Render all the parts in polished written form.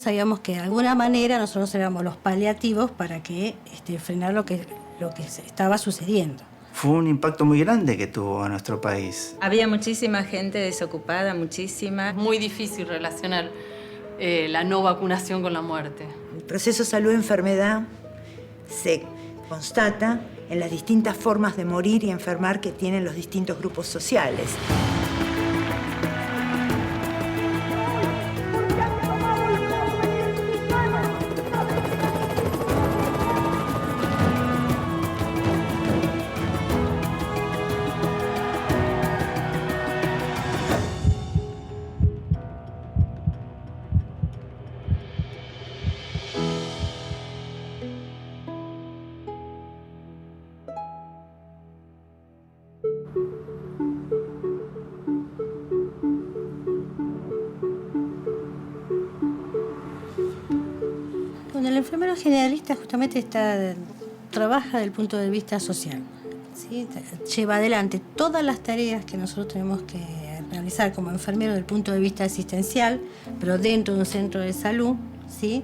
Sabíamos que de alguna manera nosotros éramos los paliativos para que frenar lo que estaba sucediendo. Fue un impacto muy grande que tuvo a nuestro país. Había muchísima gente desocupada, muchísima. Muy difícil relacionar la no vacunación con la muerte. El proceso salud-enfermedad se constata en las distintas formas de morir y enfermar que tienen los distintos grupos sociales. Bueno, el enfermero generalista justamente trabaja desde el punto de vista social, ¿sí? Lleva adelante todas las tareas que nosotros tenemos que realizar como enfermero desde el punto de vista asistencial, pero dentro de un centro de salud, ¿sí?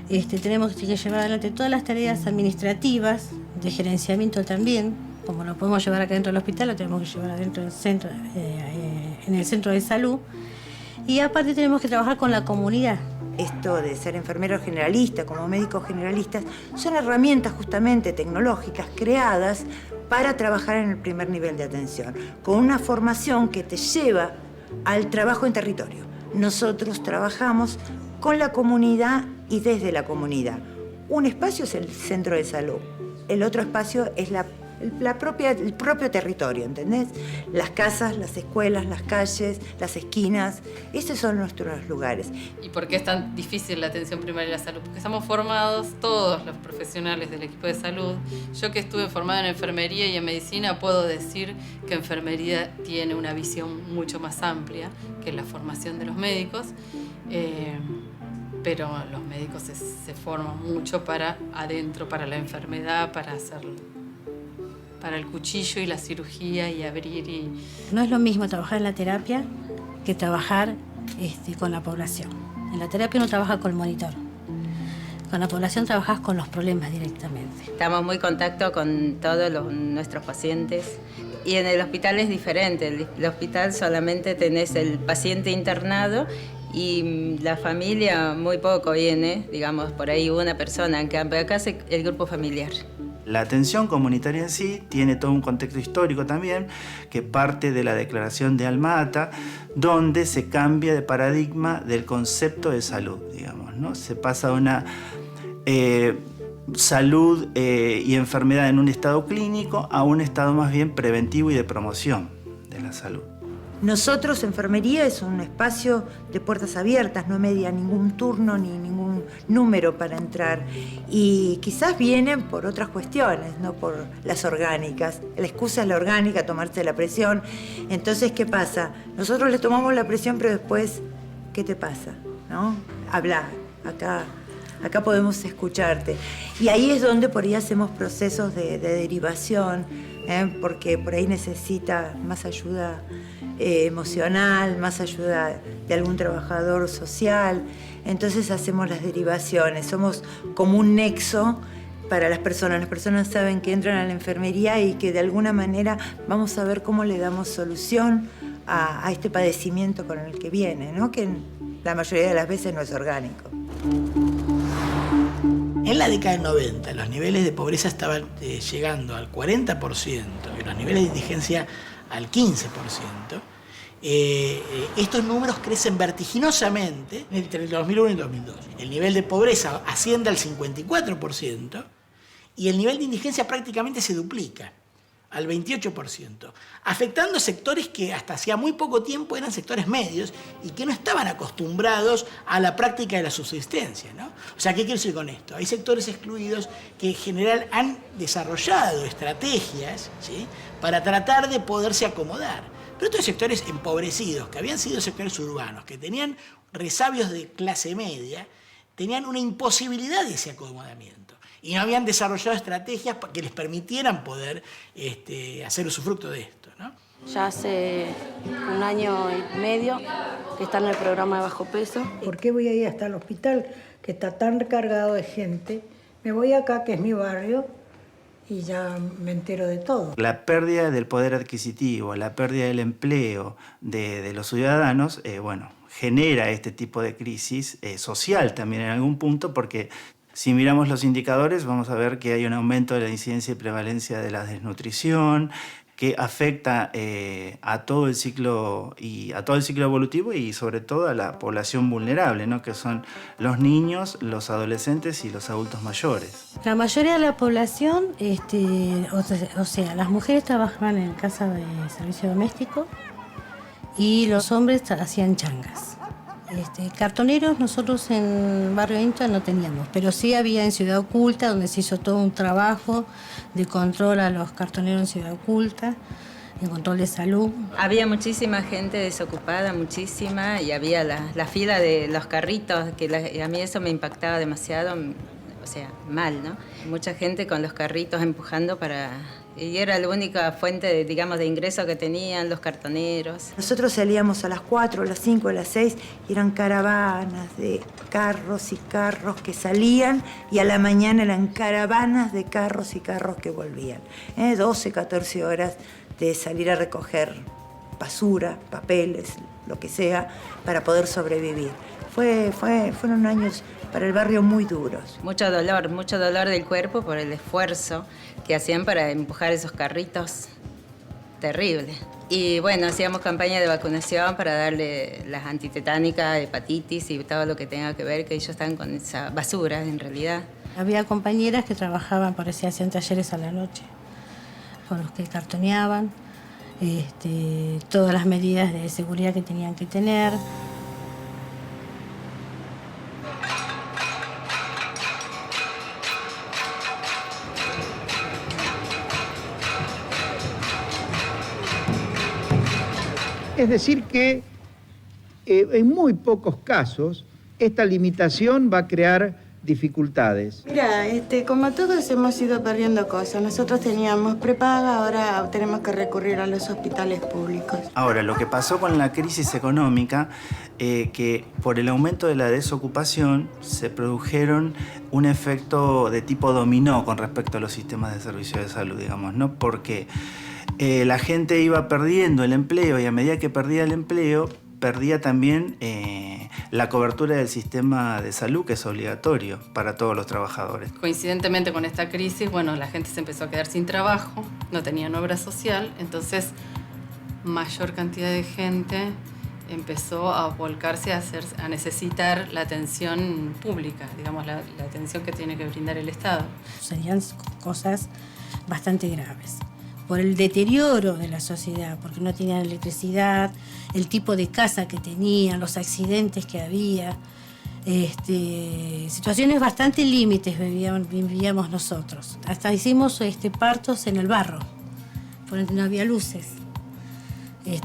Tenemos que llevar adelante todas las tareas administrativas, de gerenciamiento también, como lo podemos llevar acá dentro del hospital, lo tenemos que llevar adentro del centro, en el centro de salud. Y aparte tenemos que trabajar con la comunidad. Esto de ser enfermero generalista, como médicos generalistas, son herramientas justamente tecnológicas creadas para trabajar en el primer nivel de atención, con una formación que te lleva al trabajo en territorio. Nosotros trabajamos con la comunidad y desde la comunidad. Un espacio es el centro de salud, el otro espacio es el propio territorio, ¿entendés? Las casas, las escuelas, las calles, las esquinas, esos son nuestros lugares. ¿Y por qué es tan difícil la atención primaria de la salud? Porque estamos formados, todos los profesionales del equipo de salud. Yo que estuve formada en enfermería y en medicina puedo decir que enfermería tiene una visión mucho más amplia que la formación de los médicos. Pero los médicos se forman mucho para adentro, para la enfermedad, para el cuchillo y la cirugía y abrir y... No es lo mismo trabajar en la terapia que trabajar con la población. En la terapia uno trabaja con el monitor. Con la población trabajas con los problemas directamente. Estamos muy en contacto con todos nuestros pacientes. Y en el hospital es diferente. El hospital solamente tenés el paciente internado y la familia muy poco viene, digamos, por ahí una persona. En cambio, acá es el grupo familiar. La atención comunitaria en sí tiene todo un contexto histórico también, que parte de la Declaración de Alma-Ata, donde se cambia de paradigma del concepto de salud, digamos, ¿no? Se pasa de una salud y enfermedad en un estado clínico a un estado más bien preventivo y de promoción de la salud. Nosotros, enfermería, es un espacio de puertas abiertas, no media ningún turno ni ningún número para entrar. Y quizás vienen por otras cuestiones, no por las orgánicas. La excusa es la orgánica, tomarse la presión. Entonces, ¿qué pasa? Nosotros le tomamos la presión, pero después, ¿qué te pasa? ¿No? Habla, acá podemos escucharte. Y ahí es donde por ahí hacemos procesos de derivación, porque por ahí necesita más ayuda emocional, más ayuda de algún trabajador social. Entonces hacemos las derivaciones, somos como un nexo para las personas. Las personas saben que entran a la enfermería y que de alguna manera vamos a ver cómo le damos solución a este padecimiento con el que viene, ¿no? Que la mayoría de las veces no es orgánico. En la década del 90 los niveles de pobreza estaban llegando al 40% y los niveles de indigencia al 15%. Estos números crecen vertiginosamente entre el 2001 y el 2002. El nivel de pobreza asciende al 54% y el nivel de indigencia prácticamente se duplica al 28%, afectando sectores que hasta hacía muy poco tiempo eran sectores medios y que no estaban acostumbrados a la práctica de la subsistencia, ¿no? O sea, ¿qué quiero decir con esto? Hay sectores excluidos que en general han desarrollado estrategias, ¿sí?, para tratar de poderse acomodar. Pero estos sectores empobrecidos, que habían sido sectores urbanos, que tenían resabios de clase media, tenían una imposibilidad de ese acomodamiento. Y no habían desarrollado estrategias que les permitieran poder hacer usufructo de esto, ¿no? Ya hace 1 año y medio que está en el programa de bajo peso. ¿Por qué voy a ir hasta el hospital que está tan cargado de gente? Me voy acá, que es mi barrio, y ya me entero de todo. La pérdida del poder adquisitivo, la pérdida del empleo de los ciudadanos, genera este tipo de crisis social también en algún punto, porque si miramos los indicadores vamos a ver que hay un aumento de la incidencia y prevalencia de la desnutrición, que afecta a todo el ciclo evolutivo y sobre todo a la población vulnerable, ¿no? Que son los niños, los adolescentes y los adultos mayores. La mayoría de la población, las mujeres trabajaban en casa de servicio doméstico y los hombres hacían changas. Cartoneros nosotros en Barrio Inta no teníamos, pero sí había en Ciudad Oculta, donde se hizo todo un trabajo de control a los cartoneros en Ciudad Oculta, de control de salud. Había muchísima gente desocupada, muchísima, y había la fila de los carritos, que a mí eso me impactaba demasiado, mal, ¿no? Mucha gente con los carritos empujando y era la única fuente, de ingreso que tenían los cartoneros. Nosotros salíamos a las 4, a las 5, a las 6 y eran caravanas de carros y carros que salían y a la mañana eran caravanas de carros y carros que volvían. 12, 14 horas de salir a recoger basura, papeles, lo que sea, para poder sobrevivir. Fueron años para el barrio muy duros. Mucho dolor del cuerpo por el esfuerzo que hacían para empujar esos carritos. Terrible. Y bueno, hacíamos campaña de vacunación para darle las antitetánicas, hepatitis y todo lo que tenga que ver, que ellos están con esa basura en realidad. Había compañeras que trabajaban, hacían talleres a la noche, con los que cartoneaban, todas las medidas de seguridad que tenían que tener. Es decir que en muy pocos casos esta limitación va a crear dificultades. Mira, como todos hemos ido perdiendo cosas. Nosotros teníamos prepaga, ahora tenemos que recurrir a los hospitales públicos. Ahora, lo que pasó con la crisis económica, que por el aumento de la desocupación se produjeron un efecto de tipo dominó con respecto a los sistemas de servicio de salud, digamos, ¿no? Porque la gente iba perdiendo el empleo y a medida que perdía el empleo, perdía también la cobertura del sistema de salud, que es obligatorio para todos los trabajadores. Coincidentemente con esta crisis, la gente se empezó a quedar sin trabajo, no tenían obra social, entonces mayor cantidad de gente empezó a volcarse a necesitar la atención pública, digamos, la atención que tiene que brindar el Estado. Serían cosas bastante graves. Por el deterioro de la sociedad, porque no tenían electricidad, el tipo de casa que tenían, los accidentes que había, situaciones bastante límites vivíamos nosotros. Hasta hicimos partos en el barro, porque no había luces.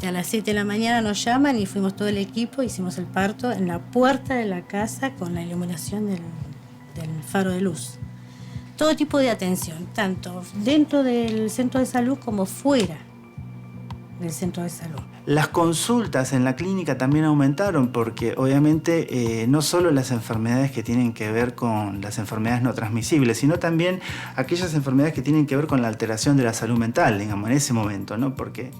A las 7 de la mañana nos llaman y fuimos todo el equipo, hicimos el parto en la puerta de la casa con la iluminación del faro de luz. Todo tipo de atención, tanto dentro del centro de salud como fuera del centro de salud. Las consultas en la clínica también aumentaron porque obviamente no solo las enfermedades que tienen que ver con las enfermedades no transmisibles, sino también aquellas enfermedades que tienen que ver con la alteración de la salud mental, digamos, en ese momento, ¿no? Porque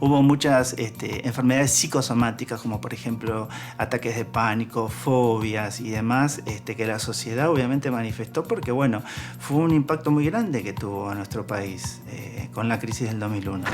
hubo muchas enfermedades psicosomáticas, como por ejemplo ataques de pánico, fobias y demás, que la sociedad obviamente manifestó porque, fue un impacto muy grande que tuvo a nuestro país con la crisis del 2001.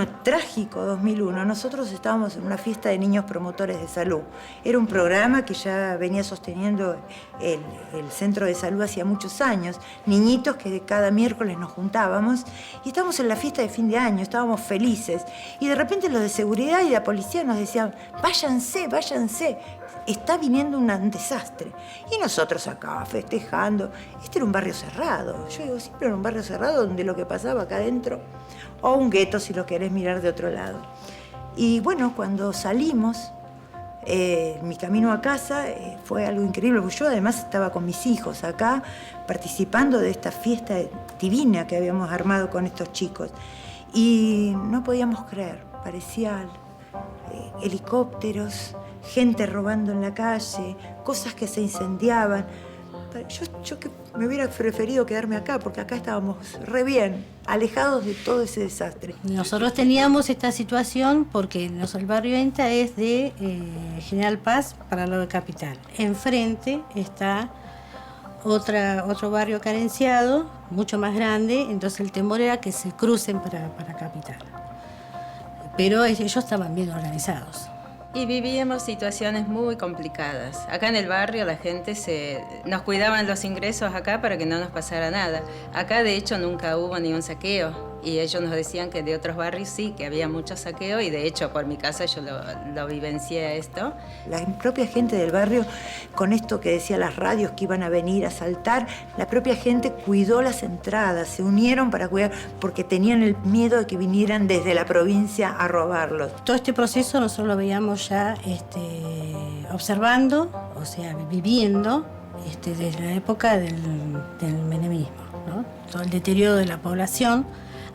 2001, trágico 2001, nosotros estábamos en una fiesta de niños promotores de salud. Era un programa que ya venía sosteniendo el Centro de Salud hacía muchos años. Niñitos que cada miércoles nos juntábamos y estábamos en la fiesta de fin de año, estábamos felices. Y de repente los de seguridad y la policía nos decían, váyanse, váyanse. Está viniendo un desastre. Y nosotros acá festejando. Este era un barrio cerrado. Yo digo, siempre era un barrio cerrado donde lo que pasaba acá adentro, o un gueto si lo querés mirar de otro lado. Y bueno, cuando salimos, mi camino a casa fue algo increíble, porque yo además estaba con mis hijos acá participando de esta fiesta divina que habíamos armado con estos chicos. Y no podíamos creer, parecía helicópteros, gente robando en la calle, cosas que se incendiaban. Yo que me hubiera preferido quedarme acá, porque acá estábamos re bien, alejados de todo ese desastre. Nosotros teníamos esta situación porque el barrio ENTA es de General Paz para lo de Capital. Enfrente está otro barrio carenciado, mucho más grande, entonces el temor era que se crucen para Capital. Pero ellos estaban bien organizados. Y vivíamos situaciones muy complicadas. Acá en el barrio la gente nos cuidaban los ingresos acá para que no nos pasara nada. Acá de hecho nunca hubo ni un saqueo. Y ellos nos decían que de otros barrios sí, que había mucho saqueo. Y de hecho por mi casa yo lo vivencié esto. La propia gente del barrio, con esto que decía las radios que iban a venir a asaltar, la propia gente cuidó las entradas, se unieron para cuidar, porque tenían el miedo de que vinieran desde la provincia a robarlos. Todo este proceso nosotros lo veíamos ya observando, o sea, viviendo desde la época del menemismo, ¿no? Todo el deterioro de la población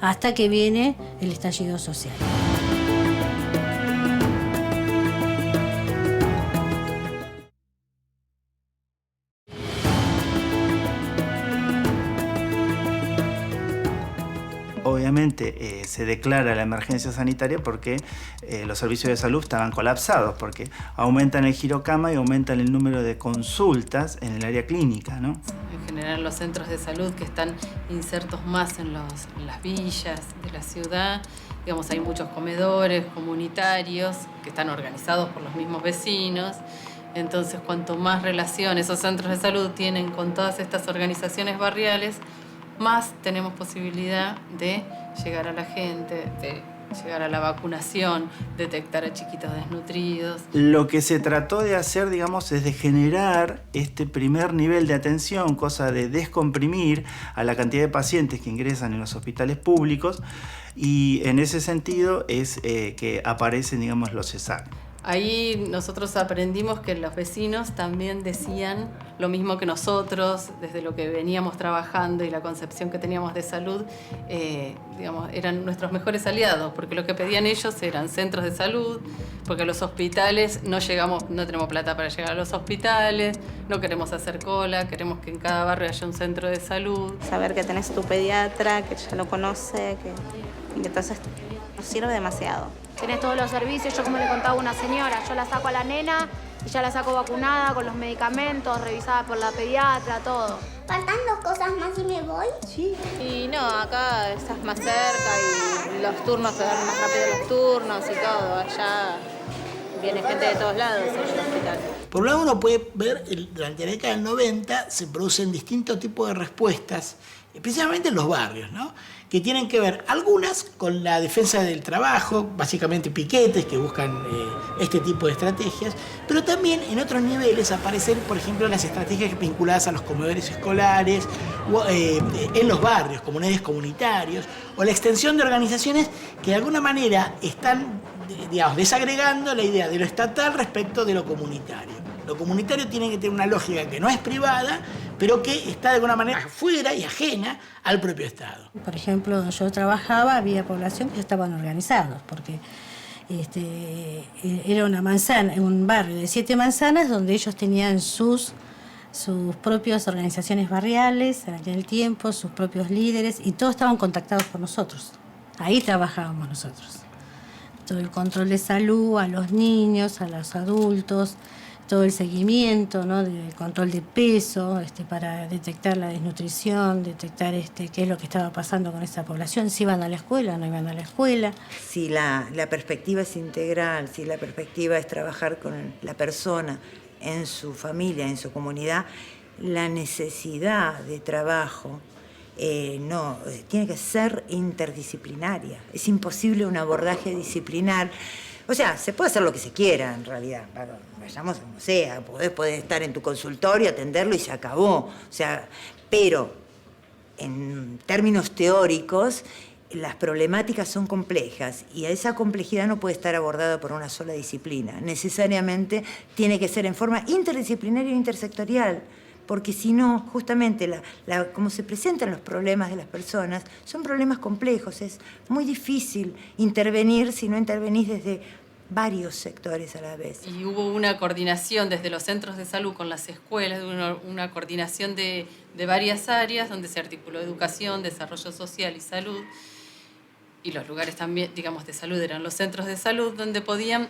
hasta que viene el estallido social. Obviamente se declara la emergencia sanitaria porque los servicios de salud estaban colapsados, porque aumentan el girocama y aumentan el número de consultas en el área clínica, ¿no? En general los centros de salud que están insertos más en las villas de la ciudad, digamos, hay muchos comedores comunitarios que están organizados por los mismos vecinos. Entonces, cuanto más relación esos centros de salud tienen con todas estas organizaciones barriales, más tenemos posibilidad de llegar a la gente, de llegar a la vacunación, detectar a chiquitos desnutridos. Lo que se trató de hacer, digamos, es de generar este primer nivel de atención, cosa de descomprimir a la cantidad de pacientes que ingresan en los hospitales públicos, y en ese sentido es que aparecen, digamos, los CESAC. Ahí nosotros aprendimos que los vecinos también decían lo mismo que nosotros, desde lo que veníamos trabajando y la concepción que teníamos de salud, digamos, eran nuestros mejores aliados, porque lo que pedían ellos eran centros de salud, porque a los hospitales no tenemos plata para llegar a los hospitales, no queremos hacer cola, queremos que en cada barrio haya un centro de salud. Saber que tenés tu pediatra, que ya lo conoce, y que entonces nos sirve demasiado. Tenés todos los servicios, yo como le contaba a una señora, yo la saco a la nena y ya la saco vacunada con los medicamentos, revisada por la pediatra, todo. ¿Faltan 2 cosas más y me voy? Sí. Y no, acá estás más cerca y los turnos se dan más rápido los turnos y todo. Allá viene gente de todos lados en el hospital. Por un lado uno puede ver, durante la década del 90 se producen distintos tipos de respuestas, especialmente en los barrios, ¿no? Que tienen que ver algunas con la defensa del trabajo, básicamente piquetes que buscan este tipo de estrategias, pero también en otros niveles aparecen, por ejemplo, las estrategias vinculadas a los comedores escolares, o, en los barrios, comunidades comunitarios, o la extensión de organizaciones que de alguna manera están, digamos, desagregando la idea de lo estatal respecto de lo comunitario. Lo comunitario tiene que tener una lógica que no es privada, pero que está de alguna manera afuera y ajena al propio Estado. Por ejemplo, donde yo trabajaba había población que ya estaban organizados, porque era un barrio de 7 manzanas donde ellos tenían sus propias organizaciones barriales en aquel tiempo, sus propios líderes, y todos estaban contactados por nosotros. Ahí trabajábamos nosotros. Todo el control de salud a los niños, a los adultos, todo el seguimiento, ¿no? Del control de peso, para detectar la desnutrición, detectar qué es lo que estaba pasando con esa población, si iban a la escuela o no iban a la escuela. Si la perspectiva es integral, si la perspectiva es trabajar con la persona en su familia, en su comunidad, la necesidad de trabajo tiene que ser interdisciplinaria. Es imposible un abordaje disciplinar. O sea, se puede hacer lo que se quiera, en realidad. Vayamos como sea, podés estar en tu consultorio, atenderlo y se acabó. O sea, pero en términos teóricos, las problemáticas son complejas y esa complejidad no puede estar abordada por una sola disciplina. Necesariamente tiene que ser en forma interdisciplinaria e intersectorial, porque si no, justamente como se presentan los problemas de las personas, son problemas complejos. Es muy difícil intervenir si no intervenís desde varios sectores a la vez. Y hubo una coordinación desde los centros de salud con las escuelas, una coordinación de varias áreas donde se articuló educación, desarrollo social y salud. Y los lugares también, digamos, de salud eran los centros de salud donde podían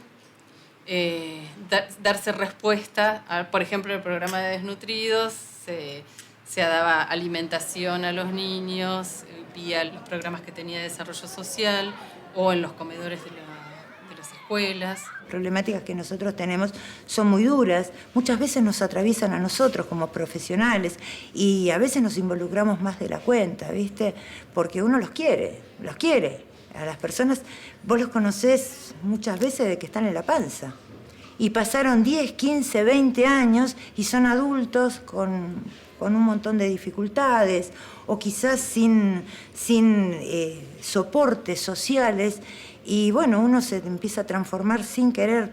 darse respuesta a, por ejemplo, el programa de desnutridos, se daba alimentación a los niños vía los programas que tenía de desarrollo social o en los comedores de las escuelas. Problemáticas que nosotros tenemos son muy duras, muchas veces nos atraviesan a nosotros como profesionales y a veces nos involucramos más de la cuenta, ¿viste? Porque uno los quiere. A las personas, vos los conocés muchas veces de que están en la panza. Y pasaron 10, 15, 20 años y son adultos con un montón de dificultades o quizás sin soportes sociales. Y bueno, uno se empieza a transformar sin querer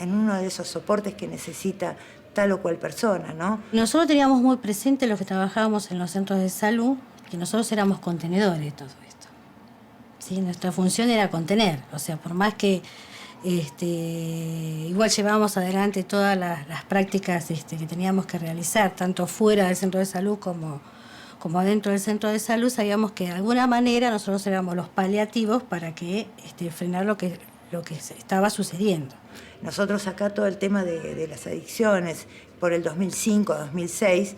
en uno de esos soportes que necesita tal o cual persona, ¿no? Nosotros teníamos muy presente los que trabajábamos en los centros de salud, que nosotros éramos contenedores de todo esto. ¿Sí? Nuestra función era contener, o sea, por más que igual llevábamos adelante todas las prácticas que teníamos que realizar, tanto fuera del centro de salud como adentro del centro de salud, sabíamos que de alguna manera nosotros éramos los paliativos para que frenar lo que estaba sucediendo. Nosotros acá todo el tema de las adicciones, por el 2005, 2006,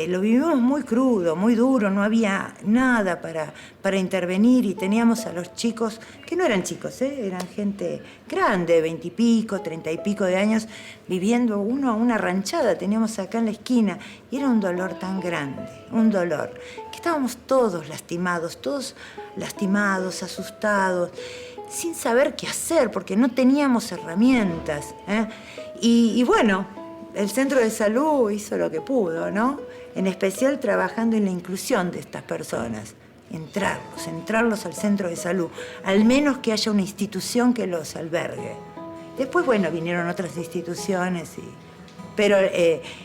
lo vivimos muy crudo, muy duro, no había nada para intervenir y teníamos a los chicos, que no eran chicos, eran gente grande, 20 y pico, 30 y pico de años, viviendo una ranchada, teníamos acá en la esquina, y era un dolor tan grande, un dolor, que estábamos todos lastimados, asustados, sin saber qué hacer, porque no teníamos herramientas, y bueno, el centro de salud hizo lo que pudo, ¿no? En especial trabajando en la inclusión de estas personas. Entrarlos al centro de salud. Al menos que haya una institución que los albergue. Después, bueno, vinieron otras instituciones. Pero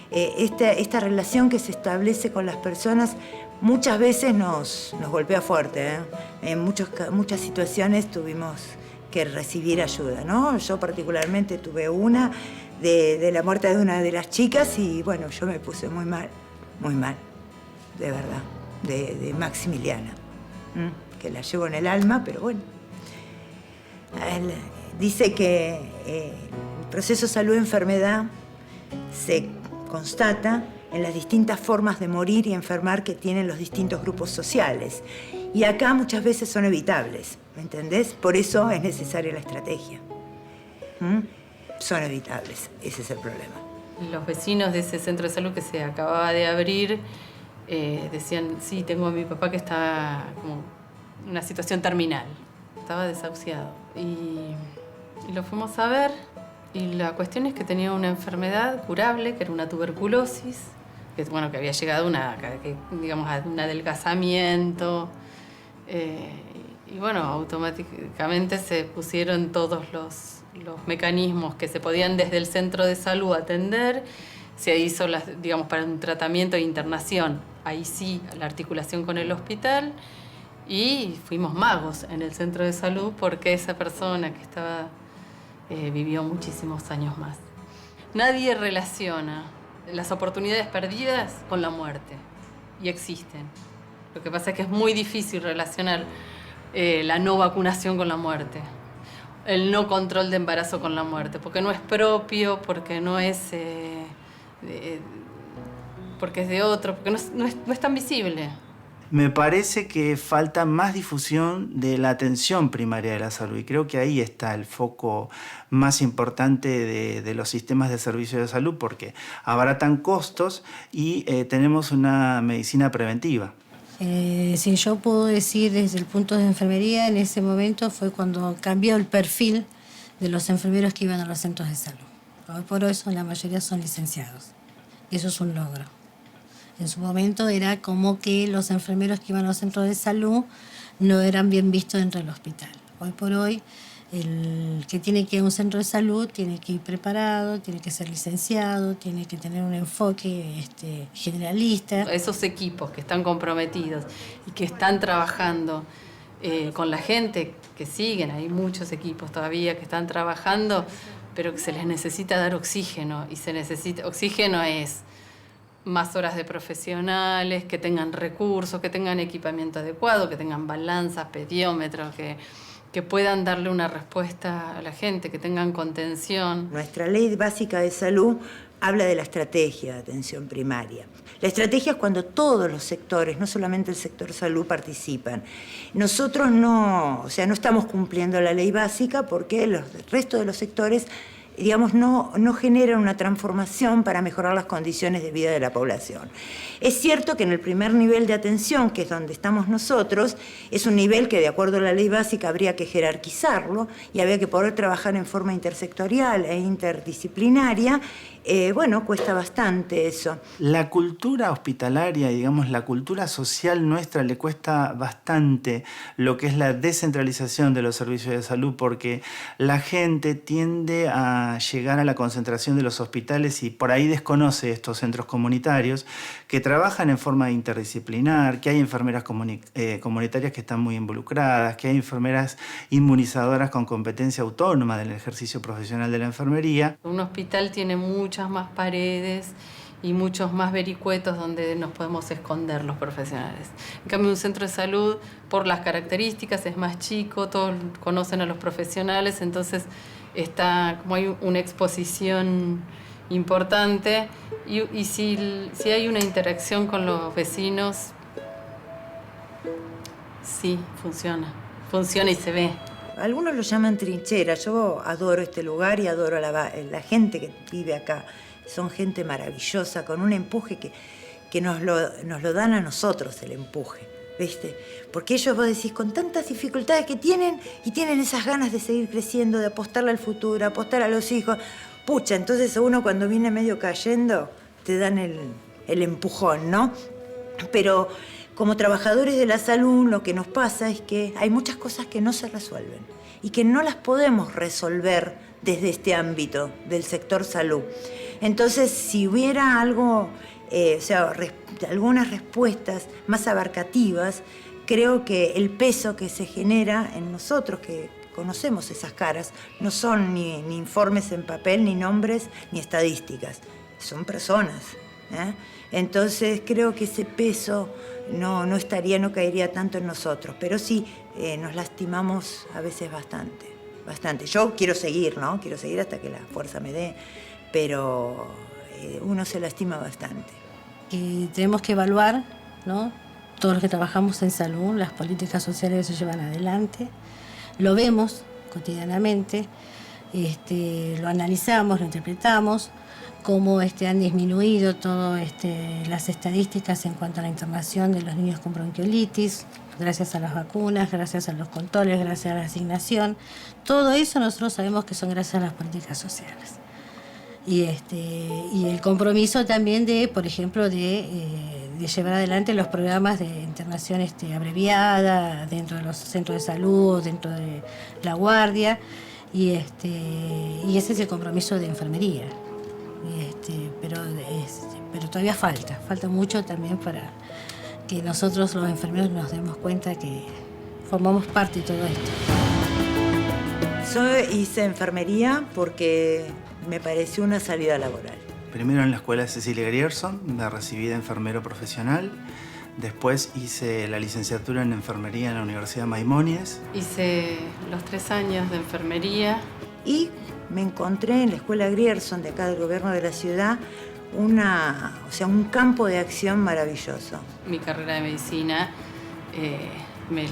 esta relación que se establece con las personas muchas veces nos golpea fuerte, En muchas situaciones tuvimos que recibir ayuda, ¿no? Yo particularmente tuve una de la muerte de una de las chicas y bueno, yo me puse muy mal, de verdad, de Maximiliana, que la llevo en el alma, pero bueno. Él dice que el proceso salud-enfermedad se constata en las distintas formas de morir y enfermar que tienen los distintos grupos sociales. Y acá muchas veces son evitables, ¿me entendés? Por eso es necesaria la estrategia. Son evitables, ese es el problema. Los vecinos de ese centro de salud que se acababa de abrir decían, sí, tengo a mi papá que está como en una situación terminal, estaba desahuciado. Y lo fuimos a ver y la cuestión es que tenía una enfermedad curable, que era una tuberculosis, que había llegado a un adelgazamiento. Y bueno, automáticamente se pusieron todos los mecanismos que se podían desde el centro de salud atender. Se hizo, para un tratamiento e internación, ahí sí, la articulación con el hospital. Y fuimos magos en el centro de salud porque esa persona que estaba vivió muchísimos años más. Nadie relaciona las oportunidades perdidas con la muerte, y existen. Lo que pasa es que es muy difícil relacionar la no vacunación con la muerte. el no control de embarazo con la muerte, porque no es propio, porque no es... porque es de otro, porque no es tan visible. Me parece que falta más difusión de la atención primaria de la salud y creo que ahí está el foco más importante de los sistemas de servicio de salud porque abaratan costos y tenemos una medicina preventiva. Si yo puedo decir desde el punto de enfermería, en ese momento fue cuando cambió el perfil de los enfermeros que iban a los centros de salud. Hoy por hoy la mayoría son licenciados. Eso es un logro. En su momento era como que los enfermeros que iban a los centros de salud no eran bien vistos dentro del hospital. Hoy por hoy, el que tiene que ir a un centro de salud tiene que ir preparado, tiene que ser licenciado, tiene que tener un enfoque generalista. Esos equipos que están comprometidos y que están trabajando con la gente que siguen, hay muchos equipos todavía que están trabajando, pero que se les necesita dar oxígeno, y oxígeno es más horas de profesionales, que tengan recursos, que tengan equipamiento adecuado, que tengan balanzas, pediómetros, que puedan darle una respuesta a la gente, que tengan contención. Nuestra ley básica de salud habla de la estrategia de atención primaria. La estrategia es cuando todos los sectores, no solamente el sector salud, participan. Nosotros no estamos cumpliendo la ley básica porque el resto de los sectores no generan una transformación para mejorar las condiciones de vida de la población. Es cierto que en el primer nivel de atención, que es donde estamos nosotros, es un nivel que de acuerdo a la ley básica habría que jerarquizarlo y habría que poder trabajar en forma intersectorial e interdisciplinaria. Cuesta bastante eso. La cultura hospitalaria, digamos, la cultura social nuestra le cuesta bastante lo que es la descentralización de los servicios de salud porque la gente tiende a llegar a la concentración de los hospitales y por ahí desconoce estos centros comunitarios que trabajan en forma interdisciplinar, que hay enfermeras comunitarias que están muy involucradas, que hay enfermeras inmunizadoras con competencia autónoma del ejercicio profesional de la enfermería. Un hospital tiene muchas más paredes y muchos más vericuetos donde nos podemos esconder los profesionales. En cambio, un centro de salud, por las características, es más chico, todos conocen a los profesionales, entonces como hay una exposición importante y si hay una interacción con los vecinos, sí, funciona y se ve. Algunos lo llaman trinchera. Yo adoro este lugar y adoro a la gente que vive acá. Son gente maravillosa, con un empuje que nos lo dan a nosotros, el empuje, ¿viste? Porque ellos, vos decís, con tantas dificultades que tienen, y tienen esas ganas de seguir creciendo, de apostarle al futuro, apostar a los hijos. Pucha, entonces uno cuando viene medio cayendo, te dan el empujón, ¿no? Pero como trabajadores de la salud, lo que nos pasa es que hay muchas cosas que no se resuelven y que no las podemos resolver desde este ámbito del sector salud. Entonces, si hubiera algo, algunas respuestas más abarcativas, creo que el peso que se genera en nosotros, que conocemos esas caras, no son ni informes en papel, ni nombres, ni estadísticas, son personas, ¿eh? Entonces creo que ese peso no caería tanto en nosotros, pero sí nos lastimamos a veces bastante. Yo quiero seguir, ¿no? Quiero seguir hasta que la fuerza me dé, pero uno se lastima bastante. Y tenemos que evaluar, ¿no? Todos los que trabajamos en salud, las políticas sociales que se llevan adelante, lo vemos cotidianamente, lo analizamos, lo interpretamos, cómo han disminuido todas las estadísticas en cuanto a la internación de los niños con bronquiolitis, gracias a las vacunas, gracias a los controles, gracias a la asignación. Todo eso nosotros sabemos que son gracias a las políticas sociales. Y el compromiso también por ejemplo, de llevar adelante los programas de internación abreviada dentro de los centros de salud, dentro de la guardia, y ese es el compromiso de enfermería. Pero todavía falta mucho también para que nosotros los enfermeros nos demos cuenta que formamos parte de todo esto. Yo hice enfermería porque me pareció una salida laboral. Primero en la escuela Cecilia Grierson, me recibí de enfermero profesional. Después hice la licenciatura en enfermería en la Universidad Maimónides. Hice los 3 años de enfermería. Y me encontré en la escuela Grierson de acá del gobierno de la ciudad un campo de acción maravilloso. Mi carrera de medicina me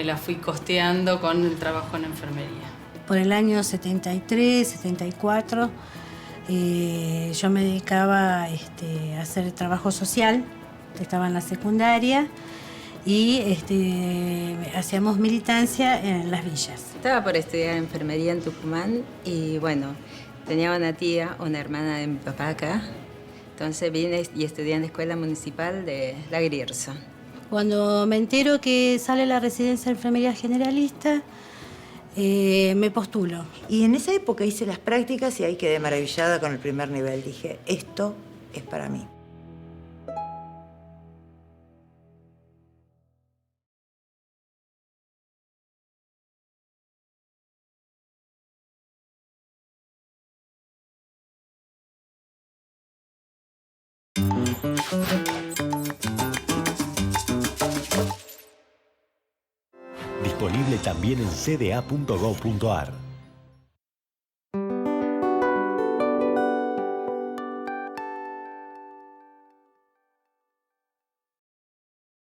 la fui costeando con el trabajo en enfermería. Por el año 73, 74, yo me dedicaba a hacer trabajo social, estaba en la secundaria, y hacíamos militancia en las villas. Estaba por estudiar enfermería en Tucumán y bueno, tenía una tía, una hermana de mi papá acá, entonces vine y estudié en la Escuela Municipal de La Grierson. Cuando me entero que sale la residencia de enfermería generalista, me postulo. Y en esa época hice las prácticas y ahí quedé maravillada con el primer nivel. Dije, esto es para mí. Disponible también en cda.gov.ar.